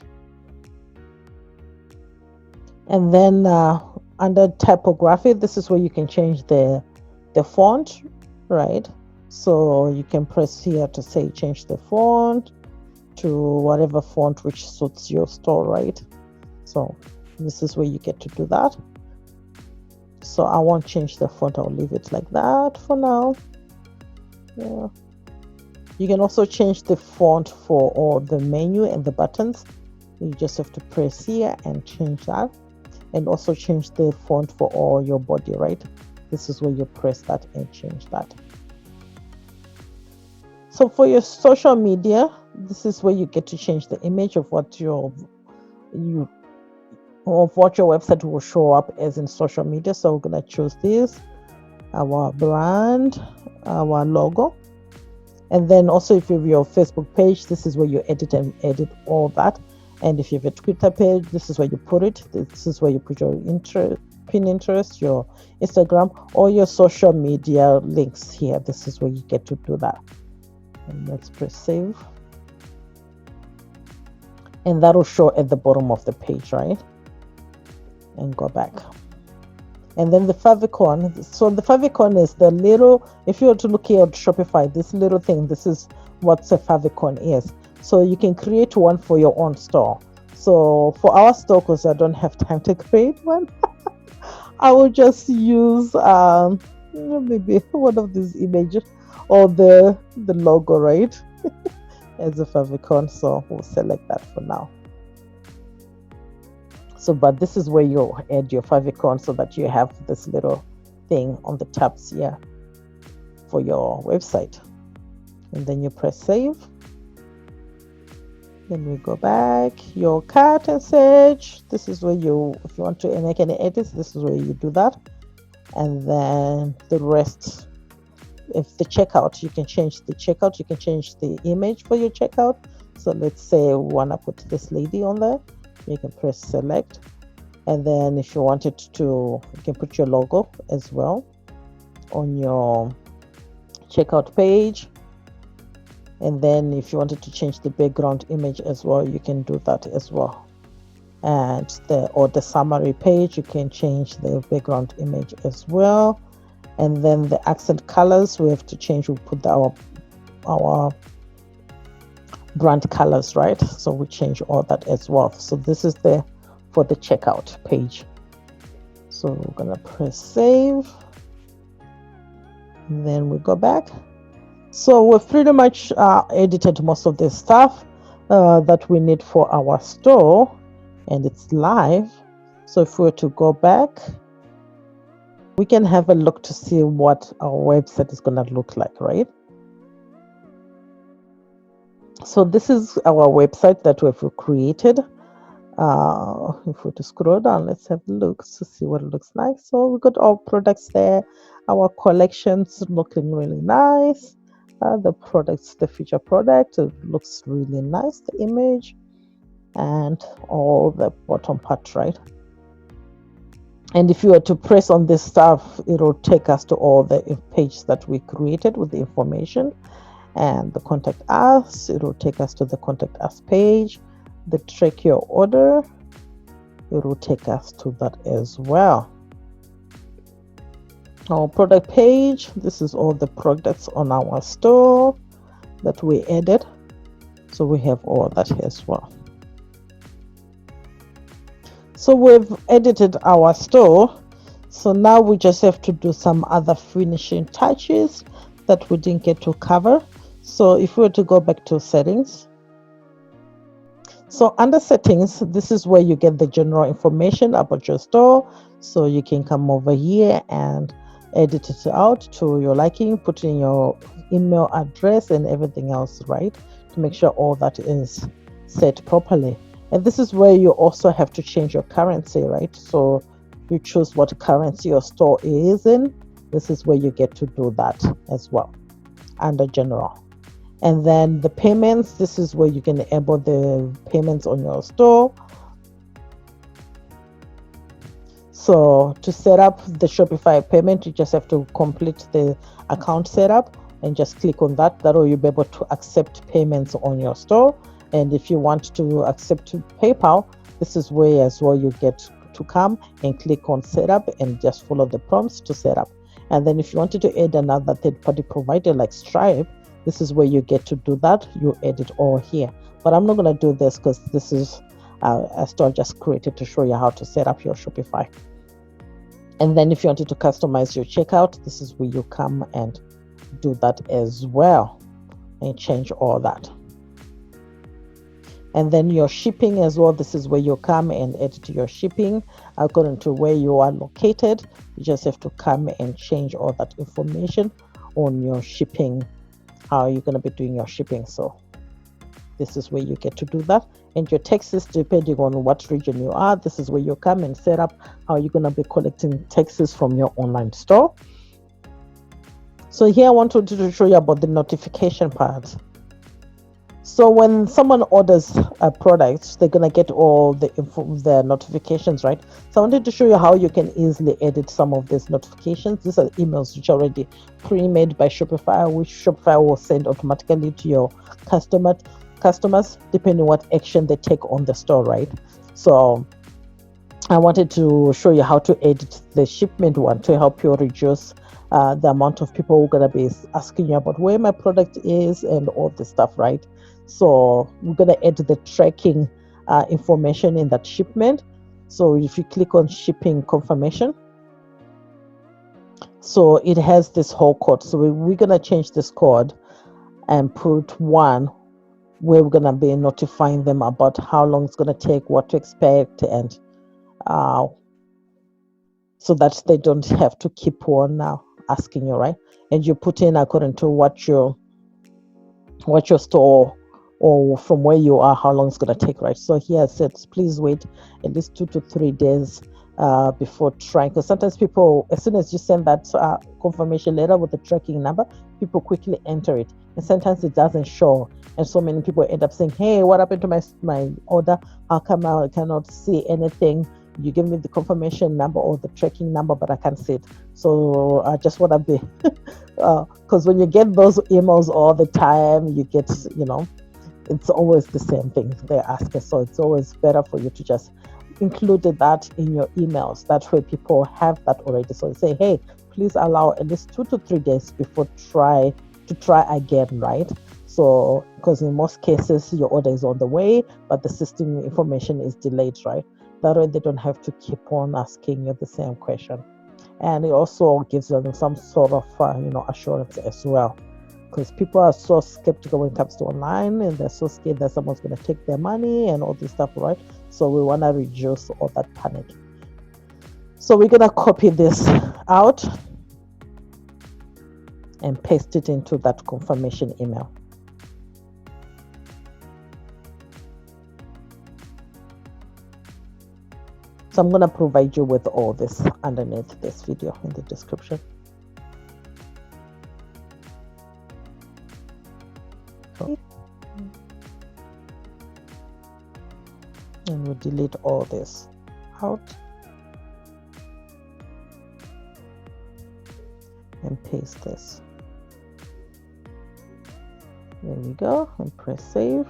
And then under typography, this is where you can change the font, right? So you can press here to say change the font to whatever font which suits your store, right? So this is where you get to do that. So I won't change the font, I'll leave it like that for now. Yeah. You can also change the font for all the menu and the buttons. You just have to press here and change that. And also change the font for all your body, right? This is where you press that and change that. So for your social media, this is where you get to change the image of what your website will show up as in social media. So we're gonna choose this, our brand, our logo. And then also if you have your Facebook page, this is where you edit all that. And if you have a Twitter page, this is where you put it. This is where you put your Pinterest, your Instagram, or your social media links here. This is where you get to do that. And let's press save. And that will show at the bottom of the page, right? And go back. And then the favicon. So the favicon is the little, if you were to look here at Shopify, this little thing, this is what a favicon is. So you can create one for your own store. So for our store, because I don't have time to create one, I will just use maybe one of these images or the logo, right? As a favicon. So we'll select that for now. So, but this is where you add your favicon so that you have this little thing on the tabs here for your website. And then you press save. Then we go back, your cart and search. This is where if you want to make any edits, this is where you do that. And then the rest, if the checkout, you can change the checkout, you can change the image for your checkout. So let's say we want to put this lady on there, you can press select. And then if you wanted to, you can put your logo as well on your checkout page. And then if you wanted to change the background image as well, you can do that as well. And the summary page, you can change the background image as well. And then the accent colors, we have to change. We put our brand colors, right? So we change all that as well. So this is for the checkout page. So we're gonna press save, and then we go back. So we've pretty much edited most of the stuff that we need for our store, and it's live. So if we were to go back, we can have a look to see what our website is going to look like, right? So this is our website that we've created. If we to scroll down, let's have a look to see what it looks like. So we got all products there, our collections looking really nice. The products, the feature product, it looks really nice, the image and all the bottom part, right? And if you were to press on this stuff, it'll take us to all the page that we created with the information, and the contact us, it'll take us to the contact us page. The track your order, it will take us to that as well. Our product page, this is all the products on our store that we added, so we have all that here as well. So we've edited our store, so now we just have to do some other finishing touches that we didn't get to cover. So if we were to go back to settings, so under settings, this is where you get the general information about your store. So you can come over here and edit it out to your liking, put in your email address and everything else, right? To make sure all that is set properly. And this is where you also have to change your currency, right? So you choose what currency your store is in. This is where you get to do that as well under general. And then the payments, this is where you can enable the payments on your store. So to set up the Shopify payment, you just have to complete the account setup and just click on that. That way you'll be able to accept payments on your store. And if you want to accept PayPal, this is where as well you get to come and click on setup and just follow the prompts to set up. And then if you wanted to add another third-party provider like Stripe, this is where you get to do that. You add it all here. But I'm not going to do this because this is a store just created to show you how to set up your Shopify. And then if you wanted to customize your checkout, this is where you come and do that as well and change all that. And then your shipping as well, this is where you come and edit your shipping according to where you are located. You just have to come and change all that information on your shipping, how you're going to be doing your shipping. So this is where you get to do that. And your taxes, depending on what region you are, this is where you come and set up how you're going to be collecting taxes from your online store. So here I wanted to show you about the notification part. So when someone orders a product, they're going to get all the notifications, right? So I wanted to show you how you can easily edit some of these notifications. These are emails which are already pre-made by Shopify, which Shopify will send automatically to your customers, depending what action they take on the store, right? So I wanted to show you how to edit the shipment one to help you reduce the amount of people who are going to be asking you about where my product is and all this stuff, right? So we're going to add the tracking information in that shipment. So if you click on shipping confirmation, so it has this whole code. So we're going to change this code and put one where we're going to be notifying them about how long it's going to take, what to expect, and so that they don't have to keep on now asking you, right? And you put in according to what your store or from where you are, how long it's going to take, right? So here it says, please wait at least 2 to 3 days before trying. Because sometimes people, as soon as you send that confirmation letter with the tracking number, people quickly enter it. And sometimes it doesn't show. And so many people end up saying, hey, what happened to my order? How come I cannot see anything? You give me the confirmation number or the tracking number, but I can't see it. So I just want to be, because when you get those emails all the time, you get, it's always the same thing they ask us. So it's always better for you to just include that in your emails. That way people have that already. So say, hey, please allow at least 2 to 3 days before try again, right? So, because in most cases your order is on the way, but the system information is delayed, right? That way they don't have to keep on asking you the same question. And it also gives them some sort of assurance as well, because people are so skeptical when it comes to online, and they're so scared that someone's going to take their money and all this stuff, right? So we want to reduce all that panic. So we're going to copy this out and paste it into that confirmation email. So I'm going to provide you with all this underneath this video in the description. And we'll delete all this out and paste this. There we go, and press save.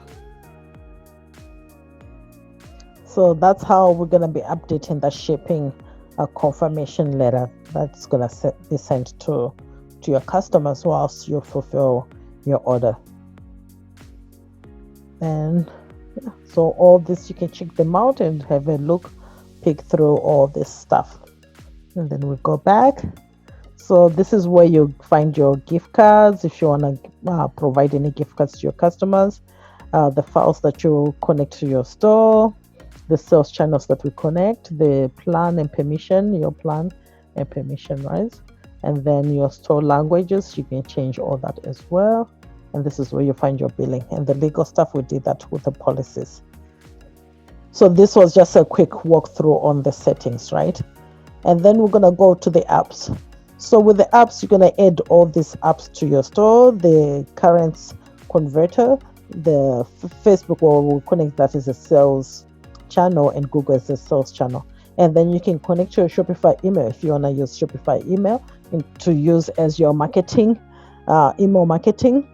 So that's how we're going to be updating the shipping confirmation letter that's going to be sent to your customers whilst you fulfill your order. And yeah, so all this, you can check them out and have a look, pick through all this stuff. And then we go back. So this is where you find your gift cards if you want to provide any gift cards to your customers, the files that you connect to your store, the sales channels that we connect, the plan and permission, your plan and permission, right? And then your store languages, you can change all that as well. And this is where you find your billing. And the legal stuff, we did that with the policies. So this was just a quick walkthrough on the settings, right? And then we're going to go to the apps. So with the apps, you're going to add all these apps to your store, the current converter, the Facebook, or we'll connect that as a sales channel, and Google as a sales channel. And then you can connect your Shopify email if you want to use Shopify email to use as your marketing, email marketing,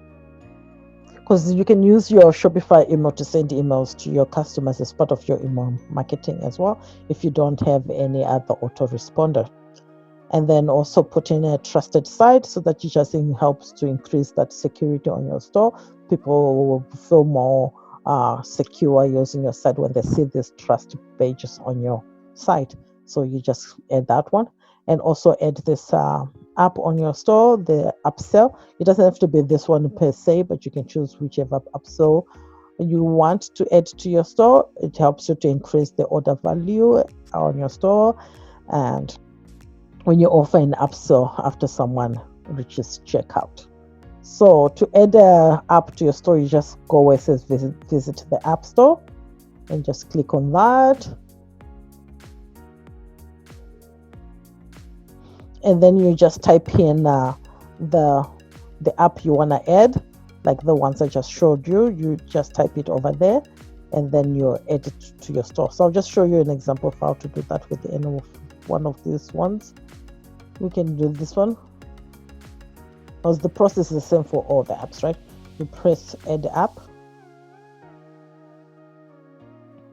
because you can use your Shopify email to send emails to your customers as part of your email marketing as well, if you don't have any other autoresponder. And then also put in a trusted site, so that it just helps to increase that security on your store. People will feel more secure using your site when they see these trust pages on your site. So you just add that one, and also add this app on your store, the upsell. It doesn't have to be this one per se, but you can choose whichever upsell you want to add to your store. It helps you to increase the order value on your store, and when you offer an upsell after someone reaches checkout. So to add an app to your store, you just go where it says visit the App Store, and just click on that. And then you just type in the app you want to add, like the ones I just showed you. You just type it over there, and then you add it to your store. So I'll just show you an example of how to do that with any one of these ones. We can do this one, because the process is the same for all the apps, right? You press add app,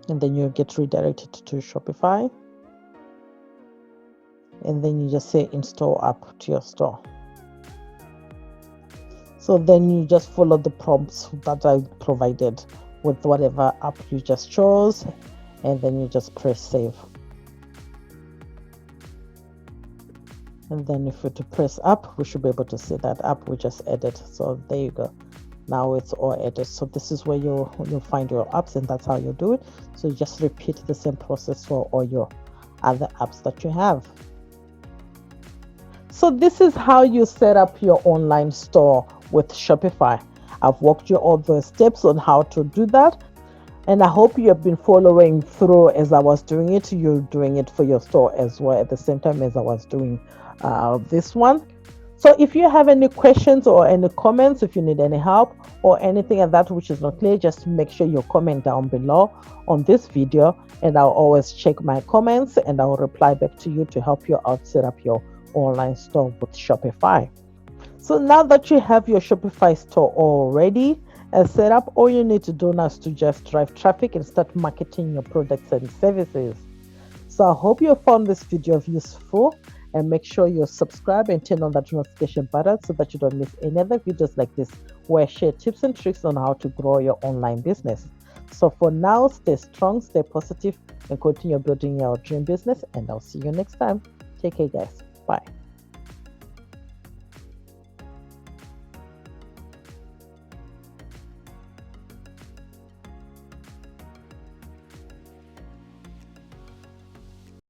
and then you get redirected to Shopify, and then you just say install app to your store. So then you just follow the prompts that I provided with whatever app you just chose, and then you just press save. And then if you to press up, we should be able to see that app we just added. So there you go. Now it's all added. So this is where you'll find your apps, and that's how you do it. So you just repeat the same process for all your other apps that you have. So this is how you set up your online store with Shopify. I've walked you all the steps on how to do that, and I hope you have been following through as I was doing it. You're doing it for your store as well at the same time as I was doing this one. So if you have any questions or any comments, if you need any help or anything like that which is not clear, just make sure you comment down below on this video, and I'll always check my comments and I'll reply back to you to help you out set up your online store with Shopify. So now that you have your Shopify store already set up, all you need to do now is to just drive traffic and start marketing your products and services. So I hope you found this video useful, and make sure you subscribe and turn on that notification button so that you don't miss any other videos like this where I share tips and tricks on how to grow your online business. So for now, stay strong, stay positive, and continue building your dream business. And I'll see you next time. Take care, guys. Bye.